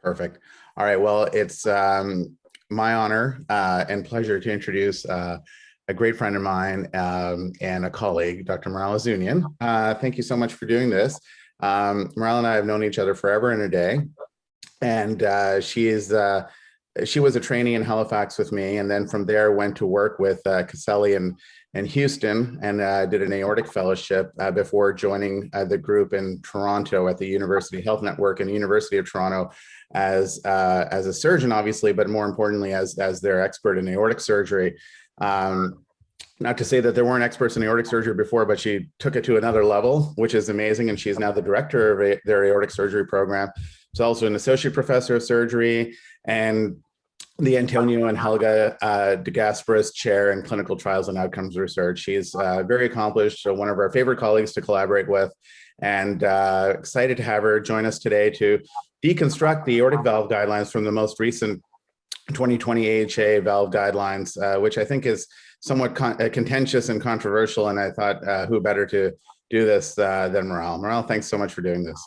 Perfect. All right. Well, it's my honor and pleasure to introduce a great friend of mine and a colleague, Dr. Maral Ouzounian. Thank you so much for doing this. Maral and I have known each other forever and a day, and she was a trainee in Halifax with me, and then from there went to work with Caselli and Houston, and did an aortic fellowship before joining the group in Toronto at the University Health Network and the University of Toronto as a surgeon, obviously, but more importantly as their expert in aortic surgery. Not to say that there weren't experts in aortic surgery before, but she took it to another level, which is amazing. And she's now the director of their aortic surgery program. She's also an associate professor of surgery and the Antonio and Helga de Gasperis Chair in Clinical Trials and Outcomes Research. She's very accomplished, one of our favorite colleagues to collaborate with, and excited to have her join us today to deconstruct the aortic valve guidelines from the most recent 2020 AHA valve guidelines, which I think is somewhat contentious and controversial. And I thought, who better to do this than Maral? Maral, thanks so much for doing this.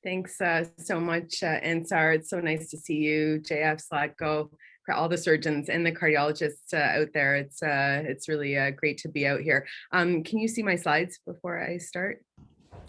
Thanks so much, Ansar. It's so nice to see you, JF, Slatko, for all the surgeons and the cardiologists out there. It's really great to be out here. Can you see my slides before I start?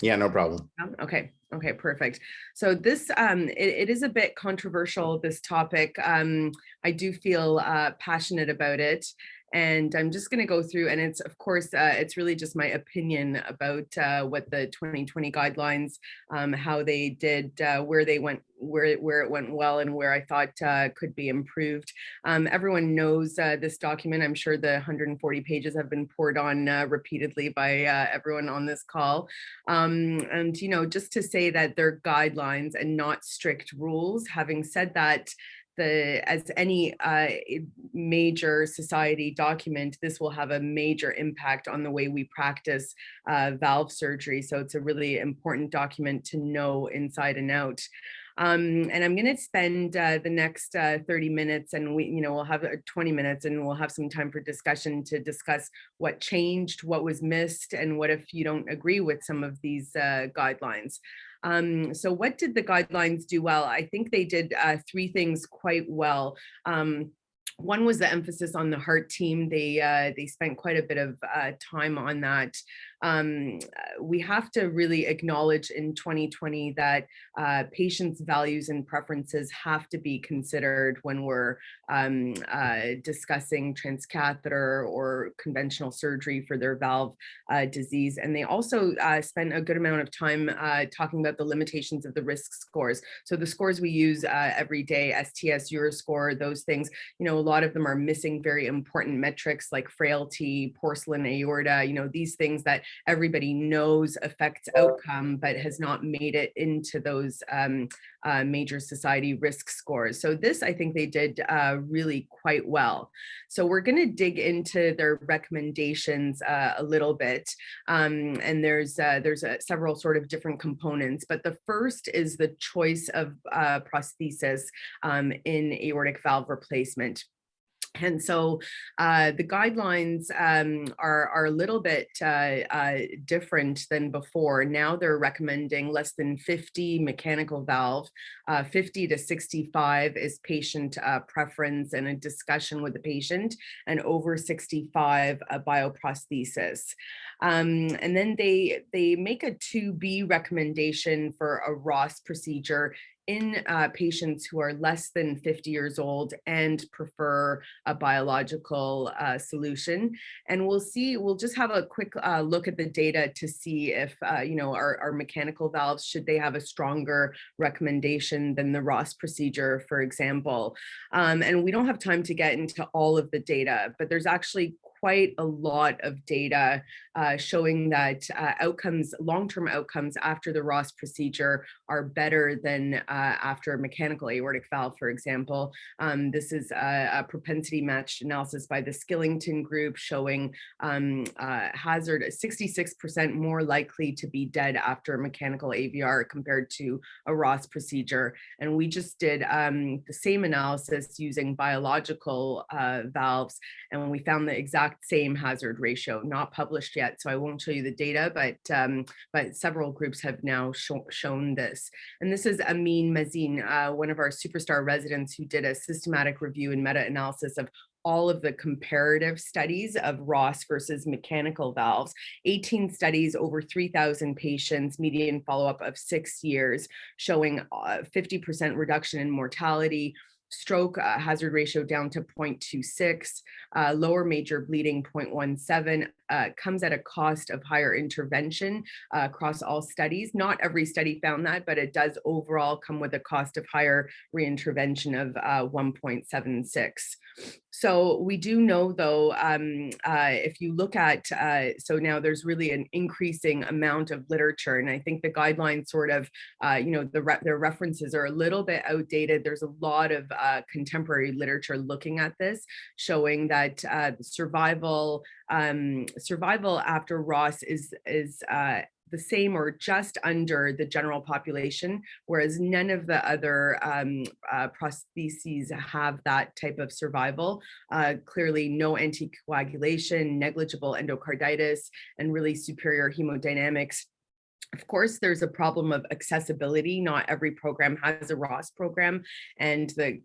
Yeah, no problem. Okay, perfect. So this, it is a bit controversial, this topic. I do feel passionate about it. And I'm just going to go through, and it's, of course, it's really just my opinion about what the 2020 guidelines, how they did, where they went, where it went well, and where I thought could be improved. Everyone knows this document. I'm sure the 140 pages have been poured on repeatedly by everyone on this call. And, you know, just to say that they're guidelines and not strict rules. Having said that, as any major society document, this will have a major impact on the way we practice valve surgery. So it's a really important document to know inside and out. And I'm going to spend the next 30 minutes, and we'll have 20 minutes, and we'll have some time for discussion to discuss what changed, what was missed, and what if you don't agree with some of these guidelines. So what did the guidelines do well? I think they did three things quite well. One was the emphasis on the heart team. They spent quite a bit of time on that. We have to really acknowledge in 2020 that patients' values and preferences have to be considered when we're discussing transcatheter or conventional surgery for their valve disease. And they also spent a good amount of time talking about the limitations of the risk scores. So the scores we use every day, STS, Euroscore, those things, a lot of them are missing very important metrics like frailty, porcelain aorta, these things that everybody knows affects outcome, but has not made it into those major society risk scores. So this, I think they did really quite well. So we're going to dig into their recommendations a little bit. And there's several sort of different components, but the first is the choice of prosthesis in aortic valve replacement. And so the guidelines are a little bit different than before. Now they're recommending less than 50 mechanical valve, 50 to 65 is patient preference and a discussion with the patient, and over 65 a bioprosthesis. And then they make a 2B recommendation for a Ross procedure in patients who are less than 50 years old and prefer a biological solution. And we'll just have a quick look at the data to see if, our mechanical valves, should they have a stronger recommendation than the Ross procedure, for example. And we don't have time to get into all of the data, but there's actually quite a lot of data showing that long-term outcomes after the Ross procedure are better than after a mechanical aortic valve, for example. This is a propensity matched analysis by the Skillington group showing hazard 66% more likely to be dead after a mechanical AVR compared to a Ross procedure. And we just did the same analysis using biological valves, and we found the exact exact same hazard ratio, not published yet, so I won't show you the data, but several groups have now shown this. And this is Amin Mazin, one of our superstar residents who did a systematic review and meta-analysis of all of the comparative studies of Ross versus mechanical valves, 18 studies, over 3,000 patients, median follow-up of 6 years, showing 50% reduction in mortality, stroke hazard ratio down to 0.26, lower major bleeding 0.17, comes at a cost of higher intervention across all studies. Not every study found that, but it does overall come with a cost of higher reintervention of 1.76. So we do know, though, if you look at, so now there's really an increasing amount of literature, and I think the guidelines sort of, their references are a little bit outdated. There's a lot of contemporary literature looking at this, showing that survival after Ross is the same or just under the general population, whereas none of the other prostheses have that type of survival. Clearly no anticoagulation, negligible endocarditis, and really superior hemodynamics. Of course, there's a problem of accessibility. Not every program has a Ross program, and the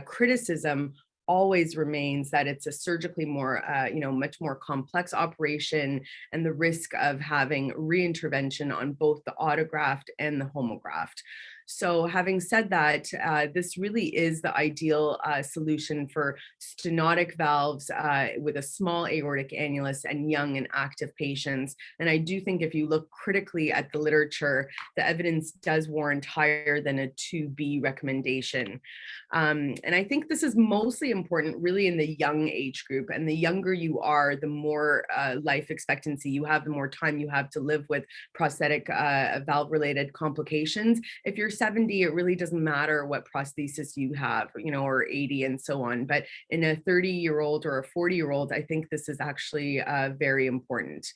criticism always remains that it's a surgically more, much more complex operation, and the risk of having reintervention on both the autograft and the homograft. So having said that, this really is the ideal solution for stenotic valves with a small aortic annulus and young and active patients. And I do think if you look critically at the literature, the evidence does warrant higher than a 2B recommendation. And I think this is mostly important really in the young age group. And the younger you are, the more life expectancy you have, the more time you have to live with prosthetic valve-related complications. If you're 70, it really doesn't matter what prosthesis you have, or 80 and so on. But in a 30-year-old or a 40-year-old, I think this is actually very important.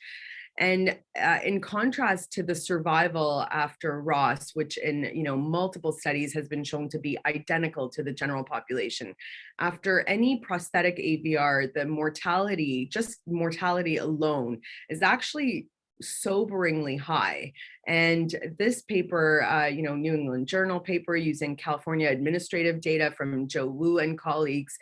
And in contrast to the survival after Ross, which in multiple studies has been shown to be identical to the general population, after any prosthetic AVR, the mortality, just mortality alone, is actually soberingly high. And this paper, New England Journal paper using California administrative data from Joe Wu and colleagues,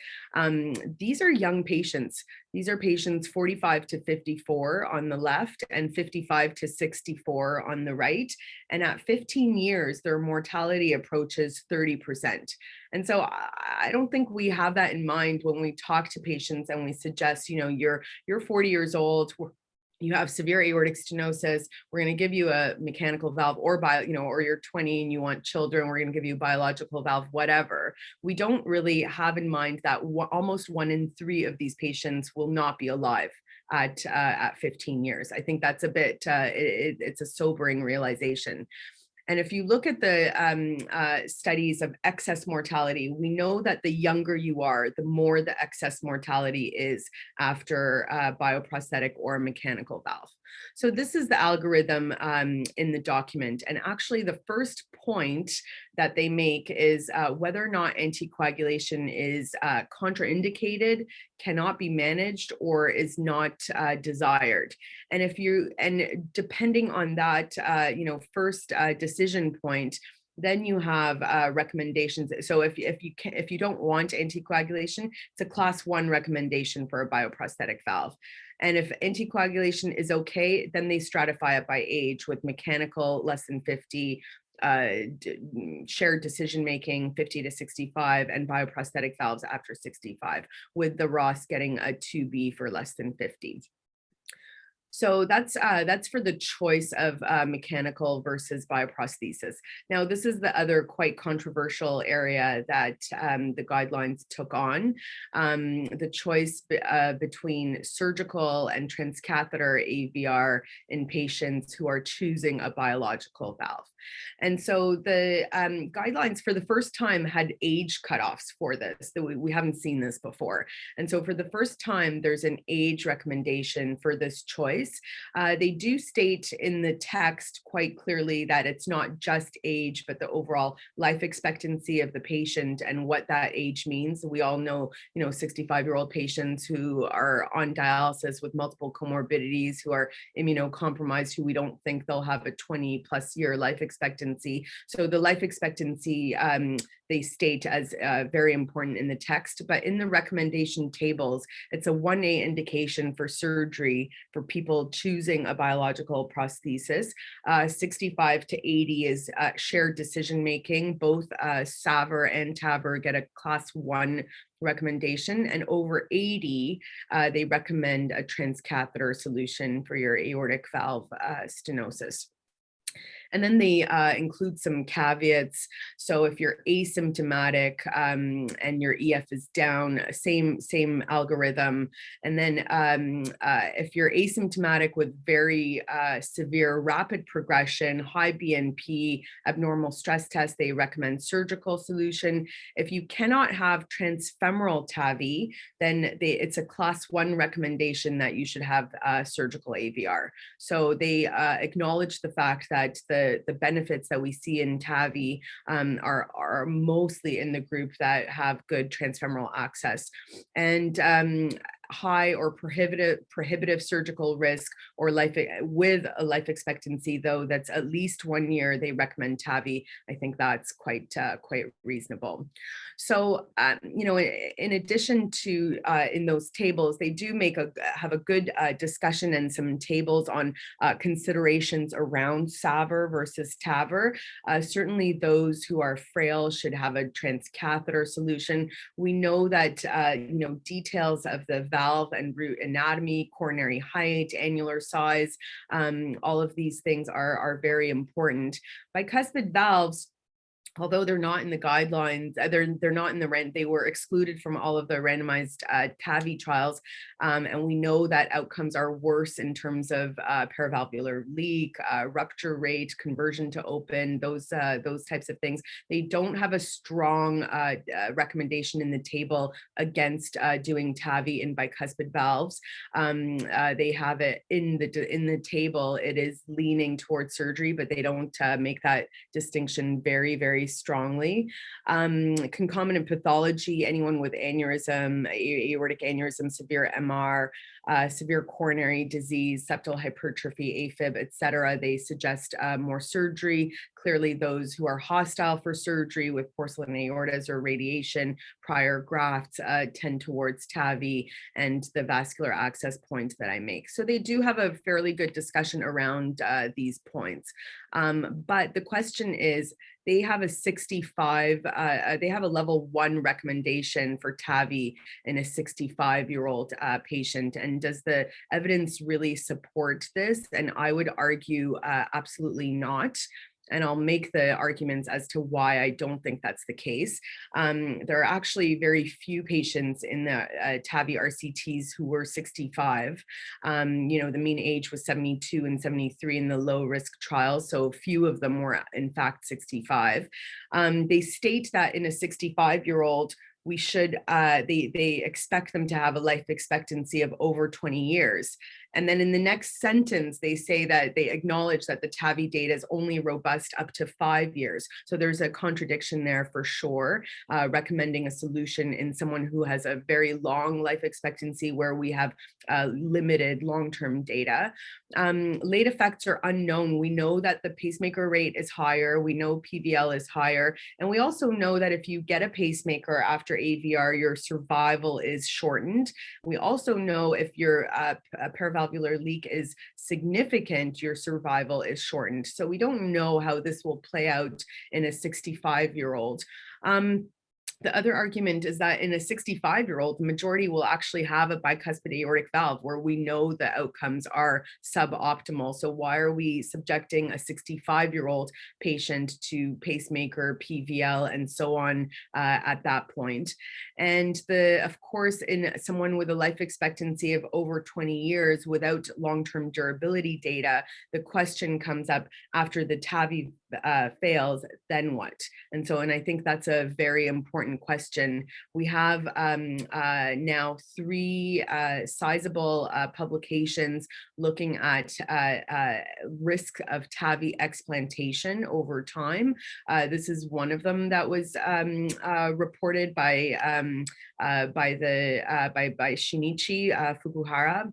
these are young patients. These are patients 45 to 54 on the left and 55 to 64 on the right. And at 15 years, their mortality approaches 30%. And so I don't think we have that in mind when we talk to patients and we suggest, you're 40 years old, you have severe aortic stenosis, we're going to give you a mechanical valve, or or you're 20 and you want children, we're going to give you a biological valve, whatever. We don't really have in mind that almost 1 in 3 of these patients will not be alive at 15 years. I think that's a bit, it's a sobering realization. And if you look at the studies of excess mortality, we know that the younger you are, the more the excess mortality is after bioprosthetic or mechanical valve. So this is the algorithm in the document. And actually the first point that they make is whether or not anticoagulation is contraindicated, cannot be managed, or is not desired. And depending on that, first decision point, then you have recommendations. So if you don't want anticoagulation, it's a class 1 recommendation for a bioprosthetic valve. And if anticoagulation is okay, then they stratify it by age, with mechanical less than 50, shared decision making 50 to 65, and bioprosthetic valves after 65, with the Ross getting a 2B for less than 50. So that's for the choice of mechanical versus bioprosthesis. Now, this is the other quite controversial area that the guidelines took on, the choice between surgical and transcatheter AVR in patients who are choosing a biological valve. And so the guidelines for the first time had age cutoffs for this. We haven't seen this before. And so for the first time, there's an age recommendation for this choice. device. They do state in the text quite clearly that it's not just age, but the overall life expectancy of the patient and what that age means. We all know, 65-year-old patients who are on dialysis with multiple comorbidities, who are immunocompromised, who we don't think they'll have a 20+ year life expectancy. So the life expectancy they state as very important in the text, but in the recommendation tables, it's a 1A indication for surgery for people choosing a biological prosthesis. 65 to 80 is shared decision-making. Both SAVR and TAVR get a class 1 recommendation, and over 80, they recommend a transcatheter solution for your aortic valve stenosis. And then they include some caveats. So if you're asymptomatic and your EF is down, same algorithm. And then if you're asymptomatic with very severe rapid progression, high BNP, abnormal stress test, they recommend surgical solution. If you cannot have transfemoral TAVI, then it's a class 1 recommendation that you should have surgical AVR. So they acknowledge the fact that the benefits that we see in TAVI are mostly in the group that have good transfemoral access. And high or prohibitive surgical risk or with a life expectancy, though, that's at least 1 year, they recommend TAVI. I think that's quite reasonable. So, in addition to in those tables, they do have a good discussion and some tables on considerations around SAVR versus TAVR. Certainly those who are frail should have a transcatheter solution. We know that, details of the valve and root anatomy, coronary height, annular size, all of these things are very important. Bicuspid valves, although they're not in the guidelines, they're not in they were excluded from all of the randomized TAVI trials. And we know that outcomes are worse in terms of paravalvular leak, rupture rate, conversion to open, those types of things. They don't have a strong recommendation in the table against doing TAVI in bicuspid valves. They have it in the table. It is leaning towards surgery, but they don't make that distinction very strongly. Concomitant pathology, anyone with aneurysm, aortic aneurysm, severe MR, severe coronary disease, septal hypertrophy, AFib, etc., they suggest more surgery. Clearly, those who are hostile for surgery with porcelain aortas or radiation, prior grafts tend towards TAVI and the vascular access point that I make. So they do have a fairly good discussion around these points. But the question is, they have a 65, they have a level 1 recommendation for TAVI in a 65-year-old patient. And does the evidence really support this? And I would argue absolutely not. And I'll make the arguments as to why I don't think that's the case. There are actually very few patients in the TAVI RCTs who were 65. The mean age was 72 and 73 in the low risk trials. So few of them were in fact 65. They state that in a 65-year-old, we should, they expect them to have a life expectancy of over 20 years. And then in the next sentence, they say that they acknowledge that the TAVI data is only robust up to 5 years. So there's a contradiction there for sure, recommending a solution in someone who has a very long life expectancy where we have limited long-term data. Late effects are unknown. We know that the pacemaker rate is higher. We know PVL is higher. And we also know that if you get a pacemaker after AVR, your survival is shortened. We also know if your paravalvular leak is significant, your survival is shortened. So we don't know how this will play out in a 65-year-old. The other argument is that in a 65-year-old, the majority will actually have a bicuspid aortic valve where we know the outcomes are suboptimal. So why are we subjecting a 65-year-old patient to pacemaker, PVL, and so on at that point? And of course, in someone with a life expectancy of over 20 years without long-term durability data, the question comes up after the TAVI fails, then what? And I think that's a very important important question. We have now 3 sizable publications looking at risk of TAVI explantation over time. This is one of them that was reported by Shinichi Fukuhara,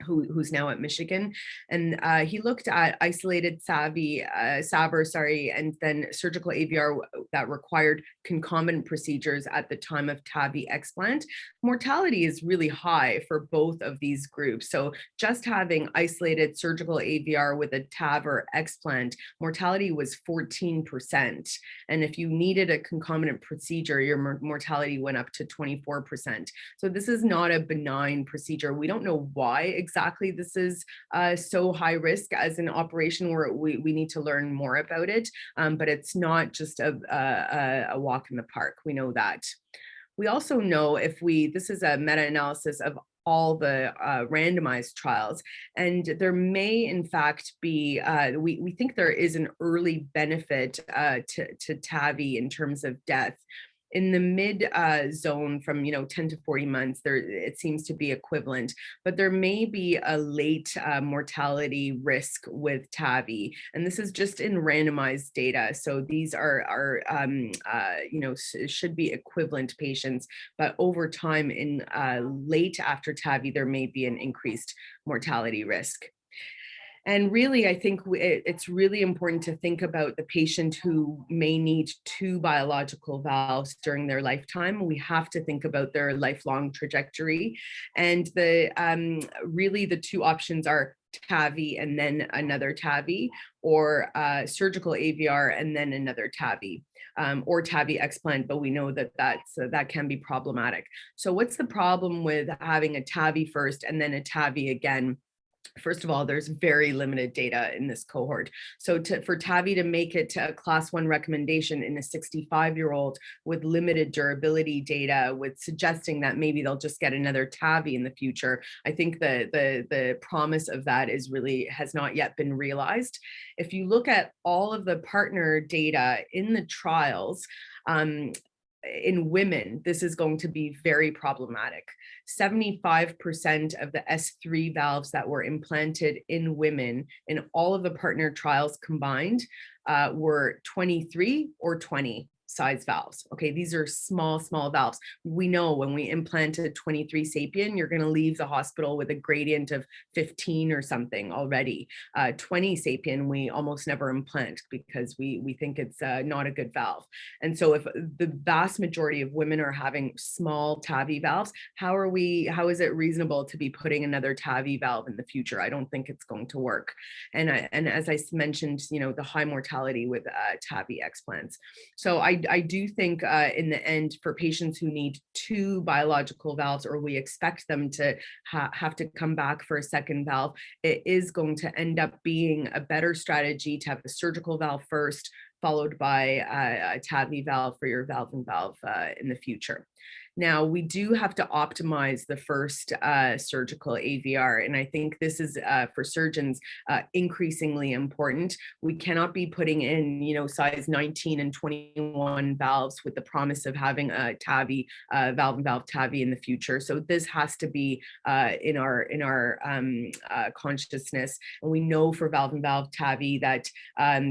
who's now at Michigan, and he looked at isolated SAVR, and then surgical AVR that required concomitant procedures at the time of TAVI explant. Mortality is really high for both of these groups. So just having isolated surgical AVR with a TAVR explant, mortality was 14%. And if you needed a concomitant procedure, your mortality went up to 24%. So this is not a benign procedure. We don't know why exactly this is so high risk as an operation where we need to learn more about it, but it's not just a walk in the park. We know that. We also know this is a meta-analysis of all the randomized trials, and there may in fact be, we think there is an early benefit to TAVI in terms of death. In the mid zone from 10 to 40 months, it seems to be equivalent, but there may be a late mortality risk with TAVI, and this is just in randomized data. So these are should be equivalent patients, but over time in late after TAVI, there may be an increased mortality risk. And really, I think it's really important to think about the patient who may need 2 biological valves during their lifetime. We have to think about their lifelong trajectory. And really the 2 options are TAVI and then another TAVI, or surgical AVR and then another TAVI. Or TAVI explant, but we know that can be problematic. So what's the problem with having a TAVI first and then a TAVI again? First of all, there's very limited data in this cohort. So for TAVI to make it to a class 1 recommendation in a 65-year-old with limited durability data, with suggesting that maybe they'll just get another TAVI in the future, I think the promise of that has not yet been realized. If you look at all of the partner data in the trials, in women, this is going to be very problematic. 75% of the S3 valves that were implanted in women in all of the partner trials combined were 23 or 20 size valves. Okay, these are small valves. We know when we implanted 23 sapien, you're going to leave the hospital with a gradient of 15 or something already. 20 sapien, we almost never implant because we think it's not a good valve. And so if the vast majority of women are having small TAVI valves, how is it reasonable to be putting another TAVI valve in the future? I don't think it's going to work. And as I mentioned, the high mortality with TAVI explants. So I do think in the end, for patients who need 2 biological valves, or we expect them to have to come back for a second valve, it is going to end up being a better strategy to have a surgical valve first, followed by a TAVI valve for your valve-in-valve in the future. Now, we do have to optimize the first surgical AVR, and I think this is for surgeons increasingly important. We cannot be putting in, size 19 and 21 valves with the promise of having a TAVI, valve-in-valve TAVI in the future. So this has to be in our consciousness. And we know for valve-in-valve TAVI that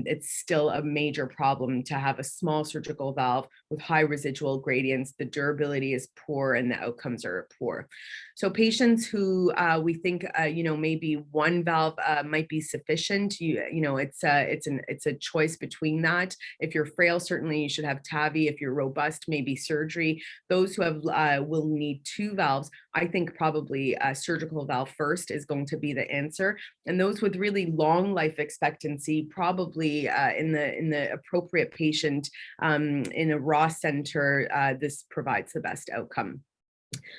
it's still a major problem to have a small surgical valve with high residual gradients. The durability is poor and the outcomes are poor. So patients who we think maybe 1 valve might be sufficient. It's a choice between that. If you're frail, certainly you should have TAVI. If you're robust, maybe surgery. Those who have will need 2 valves. I think probably a surgical valve first is going to be the answer. And those with really long life expectancy, probably in the appropriate patient in a raw center, this provides the best outcome.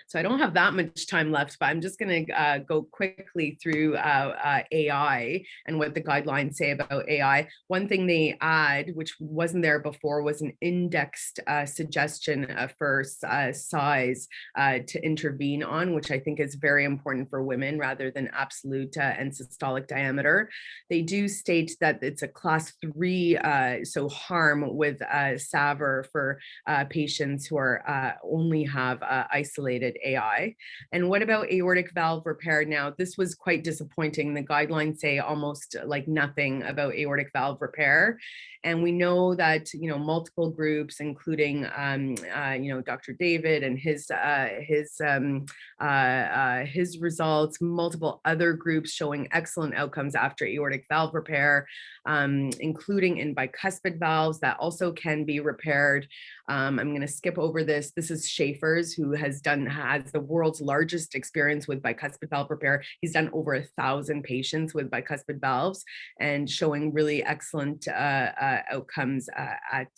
So I don't have that much time left, but I'm just going to go quickly through AI and what the guidelines say about AI. One thing they add, which wasn't there before, was an indexed suggestion for size to intervene on, which I think is very important for women rather than absolute and systolic diameter. They do state that it's a class 3, so harm with SAVR for patients who are only have isolated AI. And what about aortic valve repair? Now, this was quite disappointing. The guidelines say almost like nothing about aortic valve repair. And we know that, multiple groups, including, Dr. David and his results, multiple other groups showing excellent outcomes after aortic valve repair, including in bicuspid valves that also can be repaired. I'm going to skip over this. This is Schaefer's, who has the world's largest experience with bicuspid valve repair. He's done over 1,000 patients with bicuspid valves and showing really excellent outcomes at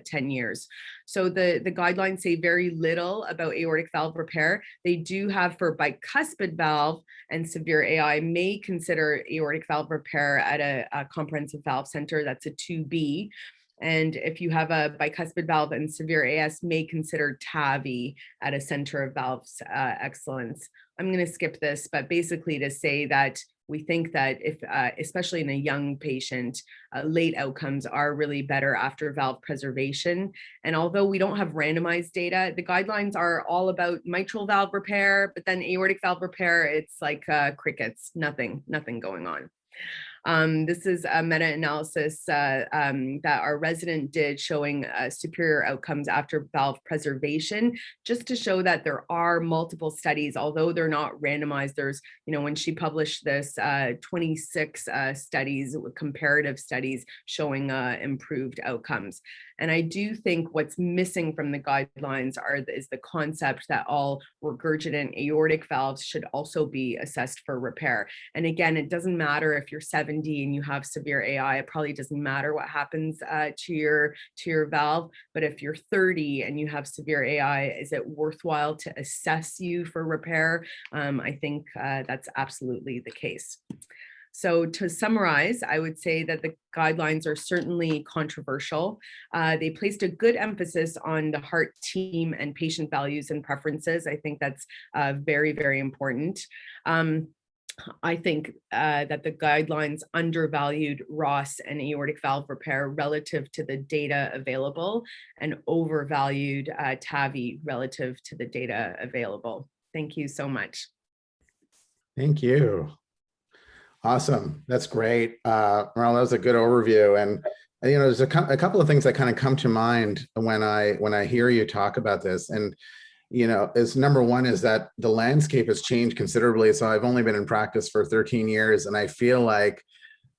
10 years. So the guidelines say very little about aortic valve repair. They do have for bicuspid valve and severe AI may consider aortic valve repair at a comprehensive valve center. That's a 2B. And if you have a bicuspid valve and severe AS, may consider TAVI at a center of valves excellence. I'm going to skip this, but basically to say that we think that if, especially in a young patient, late outcomes are really better after valve preservation. And although we don't have randomized data, the guidelines are all about mitral valve repair, but then aortic valve repair, it's like crickets, nothing going on. This is a meta-analysis that our resident did showing superior outcomes after valve preservation, just to show that there are multiple studies, although they're not randomized. There's, when she published this, 26 studies, comparative studies showing improved outcomes. And I do think what's missing from the guidelines is the concept that all regurgitant aortic valves should also be assessed for repair. And again, it doesn't matter if you're 70 and you have severe AI, it probably doesn't matter what happens to your valve. But if you're 30 and you have severe AI, is it worthwhile to assess you for repair? I think that's absolutely the case. So to summarize, I would say that the guidelines are certainly controversial. They placed a good emphasis on the heart team and patient values and preferences. I think that's very, very important. I think that the guidelines undervalued ROS and aortic valve repair relative to the data available and overvalued TAVI relative to the data available. Thank you so much. Thank you. Awesome. That's great. Maral, that was a good overview. And there's a couple of things that kind of come to mind when I hear you talk about this. And is number one is that the landscape has changed considerably. So I've only been in practice for 13 years, and I feel like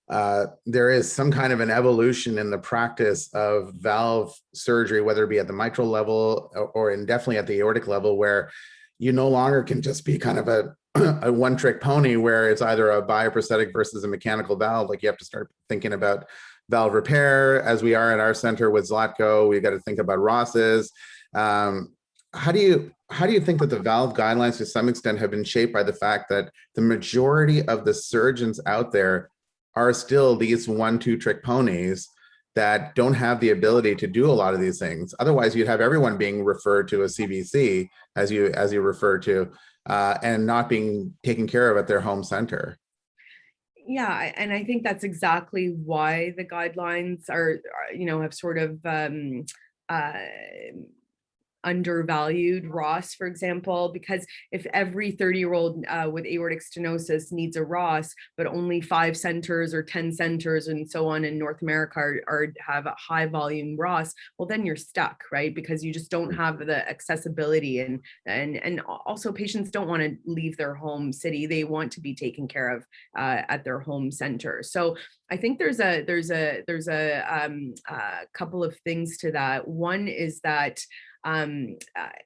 there is some kind of an evolution in the practice of valve surgery, whether it be at the mitral level or definitely at the aortic level, where you no longer can just be kind of a one-trick pony where it's either a bioprosthetic versus a mechanical valve. Like you have to start thinking about valve repair, as we are at our center with Zlatko. We got to think about ROSs. How do you think that the valve guidelines to some extent have been shaped by the fact that the majority of the surgeons out there are still these 1-2 trick ponies that don't have the ability to do a lot of these things? Otherwise, you'd have everyone being referred to a CBC, as you refer to, and not being taken care of at their home center. Yeah, and I think that's exactly why the guidelines are have sort of undervalued ROS, for example, because if every 30-year-old with aortic stenosis needs a ROS, but only 5 centers or 10 centers and so on in North America have a high volume ROS, well, then you're stuck, right? Because you just don't have the accessibility, and also patients don't want to leave their home city. They want to be taken care of at their home center. So I think there's a couple of things to that. One is that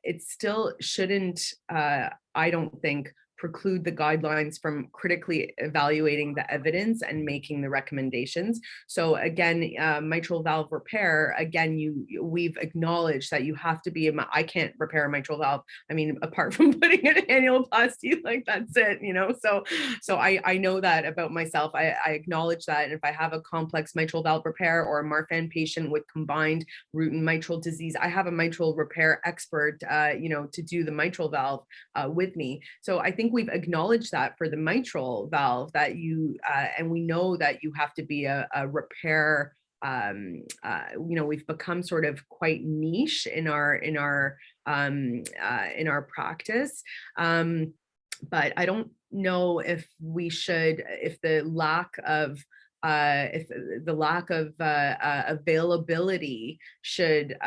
it still shouldn't, I don't think, preclude the guidelines from critically evaluating the evidence and making the recommendations. So again, mitral valve repair, again, we've acknowledged that you have to be, I can't repair a mitral valve. I mean, apart from putting an annuloplasty, like that's it, you know? So I know that about myself. I acknowledge that. And if I have a complex mitral valve repair or a Marfan patient with combined root and mitral disease, I have a mitral repair expert, you know, to do the mitral valve with me. So I think we've acknowledged that for the mitral valve that and we know that you have to be a repair. You know, we've become sort of quite niche in our practice. But I don't know if we should, if the lack of availability should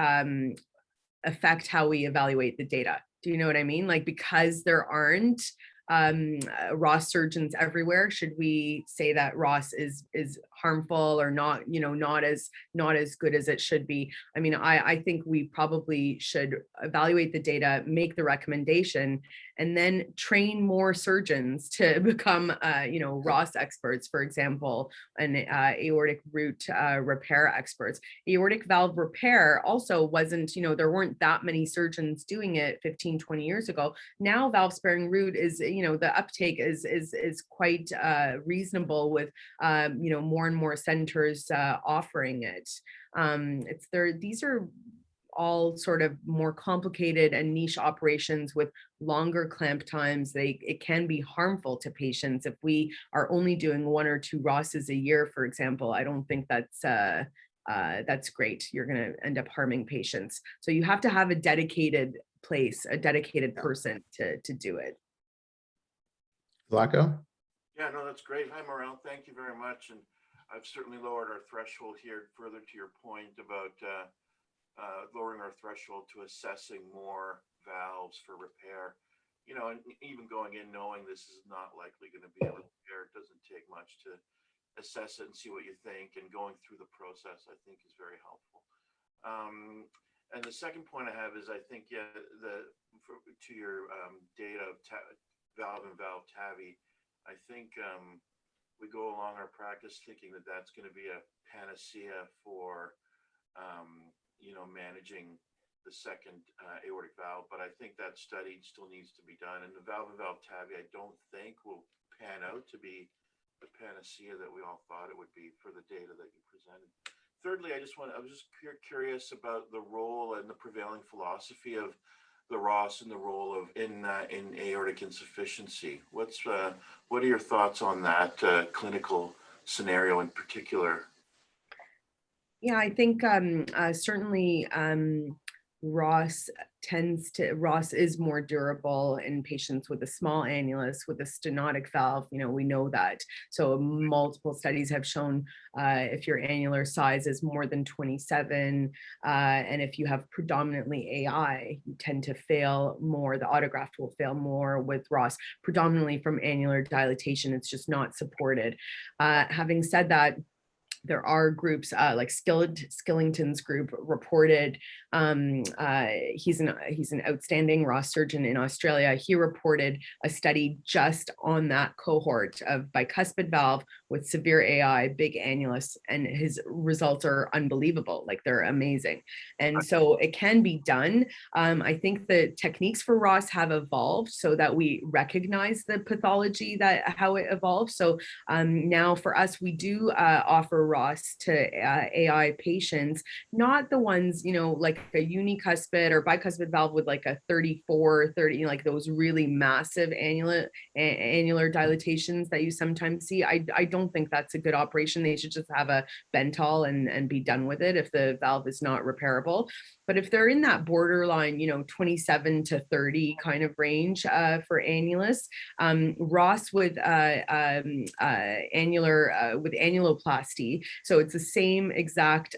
affect how we evaluate the data. Do you know what I mean? Like, because there aren't Ross surgeons everywhere, should we say that Ross is harmful or not, you know, not as good as it should be? I mean, I think we probably should evaluate the data, make the recommendation, and then train more surgeons to become, you know, Ross experts, for example, and aortic root repair experts. Aortic valve repair also wasn't, you know, there weren't that many surgeons doing it 15, 20 years ago. Now valve sparing root is, you know, the uptake is quite reasonable with, you know, more and more centers offering it. These are all sort of more complicated and niche operations with longer clamp times. It can be harmful to patients if we are only doing 1 or 2 Rosses a year, for example. I don't think that's great. You're going to end up harming patients. So you have to have a dedicated place, a dedicated person to do it. Zlatko? Yeah, no, that's great. Hi, Maral. Thank you very much. And I've certainly lowered our threshold here further to your point about lowering our threshold to assessing more valves for repair. You know, and even going in knowing this is not likely going to be a repair, it doesn't take much to assess it and see what you think, and going through the process, I think, is very helpful. And the second point I have is, I think, yeah, to your data of valve and valve TAVI, I think we go along our practice thinking that that's going to be a panacea for, you know, managing the second aortic valve. But I think that study still needs to be done. And the valve and valve TAVI, I don't think will pan out to be the panacea that we all thought it would be for the data that you presented. Thirdly, I was just curious about the role and the prevailing philosophy of the Ross and the role of in aortic insufficiency. What are your thoughts on that clinical scenario in particular? Yeah, I think certainly Ross is more durable in patients with a small annulus with a stenotic valve. You know, we know that. So multiple studies have shown if your annular size is more than 27, and if you have predominantly AI, you tend to fail more. The autograft will fail more with Ross, predominantly from annular dilatation. It's just not supported. Having said that, there are groups like Skillington's group reported, he's an outstanding Ross surgeon in Australia. He reported a study just on that cohort of bicuspid valve with severe AI, big annulus, and his results are unbelievable. Like, they're amazing. And so it can be done. I think the techniques for Ross have evolved so that we recognize the pathology, how it evolves. So now for us, we do offer Ross to AI patients, not the ones, you know, like a unicuspid or bicuspid valve with like a 34, 30, like those really massive annular dilatations that you sometimes see. I don't think that's a good operation. They should just have a Bentall and be done with it if the valve is not repairable. But if they're in that borderline, you know, 27 to 30 kind of range for annulus, Ross with annuloplasty, so it's the same exact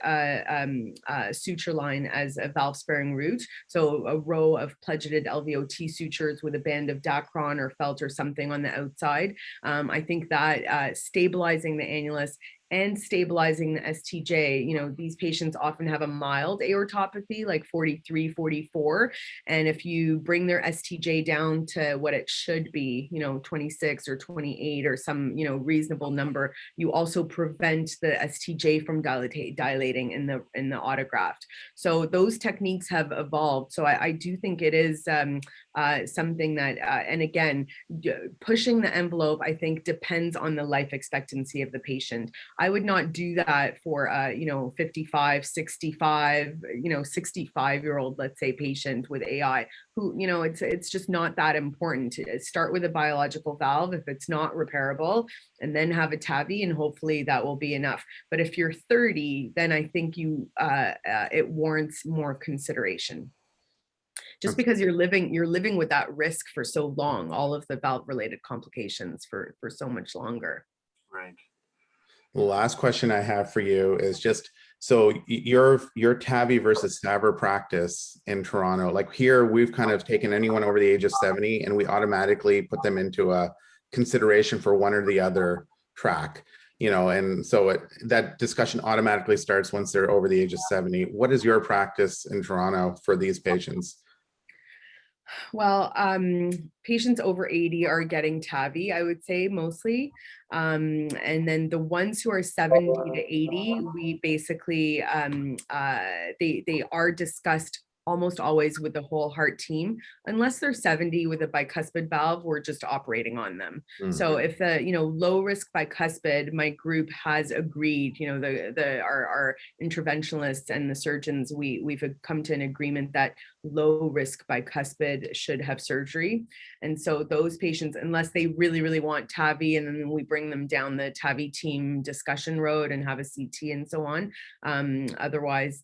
suture line as a valve sparing root. So a row of pledgeted LVOT sutures with a band of Dacron or felt or something on the outside. I think that stabilizing the annulus and stabilizing the STJ. You know, these patients often have a mild aortopathy, like 43, 44. And if you bring their STJ down to what it should be, you know, 26 or 28 or some, you know, reasonable number, you also prevent the STJ from dilating in the autograft. So those techniques have evolved. So I do think it is something that, and again, pushing the envelope, I think, depends on the life expectancy of the patient. I would not do that for, you know, 55, 65, you know, 65-year-old, let's say, patient with AI who, you know, it's just not that important. Start with a biological valve if it's not repairable, and then have a TAVI, and hopefully that will be enough. But if you're 30, then I think you it warrants more consideration. Just because you're living with that risk for so long, all of the valve related complications for so much longer. Right. The last question I have for you is just, so your TAVI versus SAVR practice in Toronto, like here, we've kind of taken anyone over the age of 70 and we automatically put them into a consideration for one or the other track, you know, and so that discussion automatically starts once they're over the age of 70. What is your practice in Toronto for these patients? Well, patients over 80 are getting TAVI, I would say, mostly. And then the ones who are 70 to 80, we basically, they are discussed almost always with the whole heart team. Unless they're 70 with a bicuspid valve, we're just operating on them. So if the, you know, low risk bicuspid, my group has agreed, you know, our interventionalists and the surgeons, we've come to an agreement that low risk bicuspid should have surgery. And so those patients, unless they really, really want TAVI, and then we bring them down the TAVI team discussion road and have a CT and so on. Otherwise,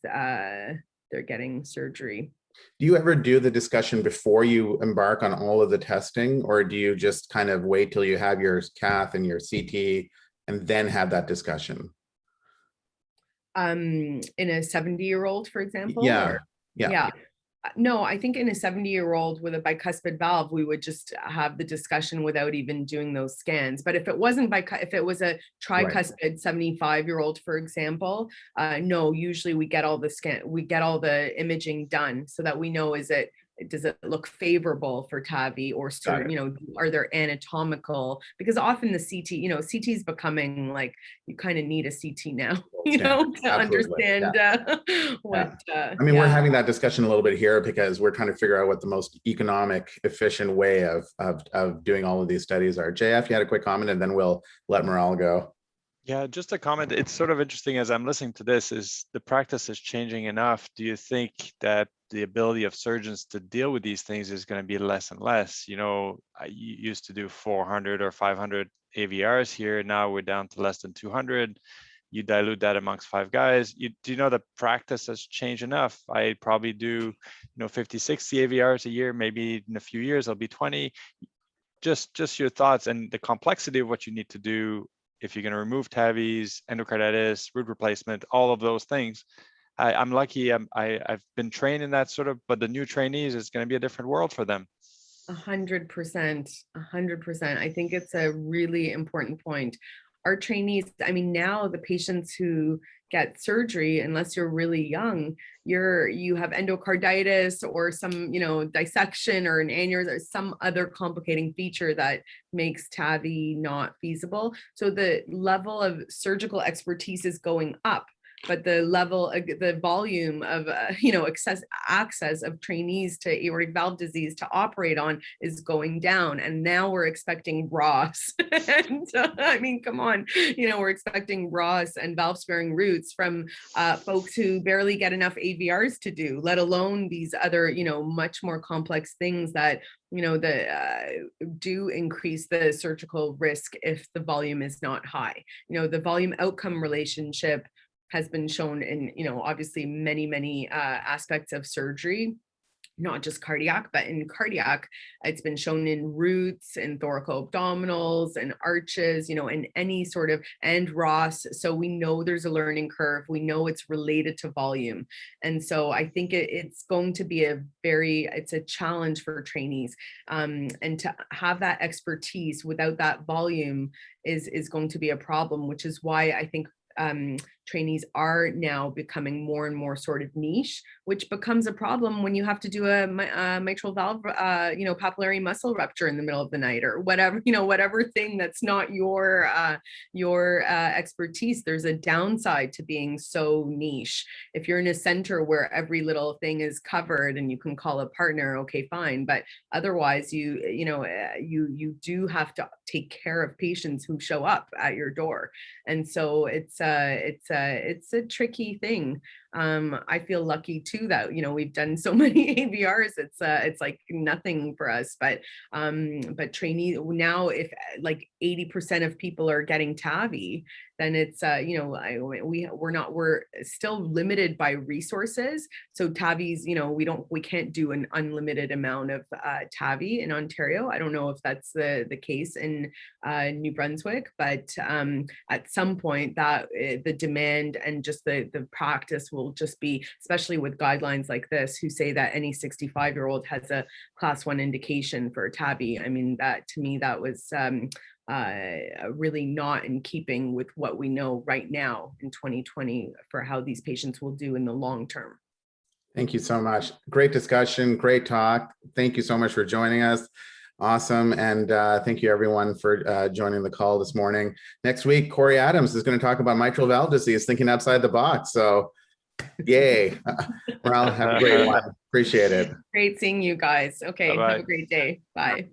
they're getting surgery. Do you ever do the discussion before you embark on all of the testing, or do you just kind of wait till you have your cath and your CT and then have that discussion? In a 70-year-old, for example? Yeah. Yeah. No, I think in a 70-year-old with a bicuspid valve, we would just have the discussion without even doing those scans. But if it wasn't if it was a tricuspid 75-year-old, for example, no, usually we get all the imaging done so that we know, does it look favorable for TAVI, or certain, you know, are there anatomical, because often the CT, you know, CT is becoming like, you kind of need a CT now, you know, to understand what, I mean, we're having that discussion a little bit here because we're trying to figure out what the most economic, efficient way of doing all of these studies are. JF, you had a quick comment and then we'll let Maral go. Yeah, just a comment. It's sort of interesting as I'm listening to this, is the practice is changing enough. Do you think that the ability of surgeons to deal with these things is going to be less and less? You know, I used to do 400 or 500 AVRs here. Now we're down to less than 200. You dilute that amongst 5 guys. Do you know the practice has changed enough? I probably do, you know, 50, 60 AVRs a year. Maybe in a few years, I'll be 20. Just your thoughts and the complexity of what you need to do if you're going to remove TAVIs, endocarditis, root replacement, all of those things. I'm lucky. I've been trained in that sort of, but the new trainees, it's going to be a different world for them. 100%, 100%. I think it's a really important point. Our trainees, I mean, now the patients who get surgery, unless you're really young, you have endocarditis or some, you know, dissection or an aneurysm or some other complicating feature that makes TAVI not feasible. So the level of surgical expertise is going up, but the volume of, you know, access of trainees to aortic valve disease to operate on is going down. And now we're expecting ROS. And I mean, come on, you know, we're expecting ROS and valve sparing roots from folks who barely get enough AVRs to do, let alone these other, you know, much more complex things that, you know, do increase the surgical risk if the volume is not high. You know, the volume outcome relationship has been shown in, you know, obviously many aspects of surgery. not just cardiac, but in cardiac, it's been shown in roots and thoracoabdominals and arches, you know, in any sort of, and Ross. So we know there's a learning curve. We know it's related to volume. And so I think it's going to be it's a challenge for trainees. And to have that expertise without that volume is going to be a problem, which is why I think trainees are now becoming more and more sort of niche, which becomes a problem when you have to do a mitral valve, you know, papillary muscle rupture in the middle of the night or whatever, you know, whatever thing that's not your expertise. There's a downside to being so niche. If you're in a center where every little thing is covered and you can call a partner, okay, fine. But otherwise, you do have to take care of patients who show up at your door, and so it's a tricky thing. I feel lucky too that, you know, we've done so many AVRs. It's like nothing for us, but trainee now, if like 80% of people are getting TAVI, then it's you know, we're still limited by resources. So TAVI's, you know, we can't do an unlimited amount of TAVI in Ontario. I don't know if that's the case in New Brunswick, but at some point that the demand and just the practice will just be, especially with guidelines like this, who say that any 65-year-old has a class 1 indication for TAVI. I mean, that to me, that was really not in keeping with what we know right now in 2020 for how these patients will do in the long term. Thank you so much. Great discussion, great talk. Thank you so much for joining us. Awesome. And thank you everyone for joining the call this morning. Next week, Corey Adams is going to talk about mitral valve disease, thinking outside the box. So yay. Maral, have a great one. Appreciate it. Great seeing you guys. Okay. Bye-bye. Have a great day. Bye.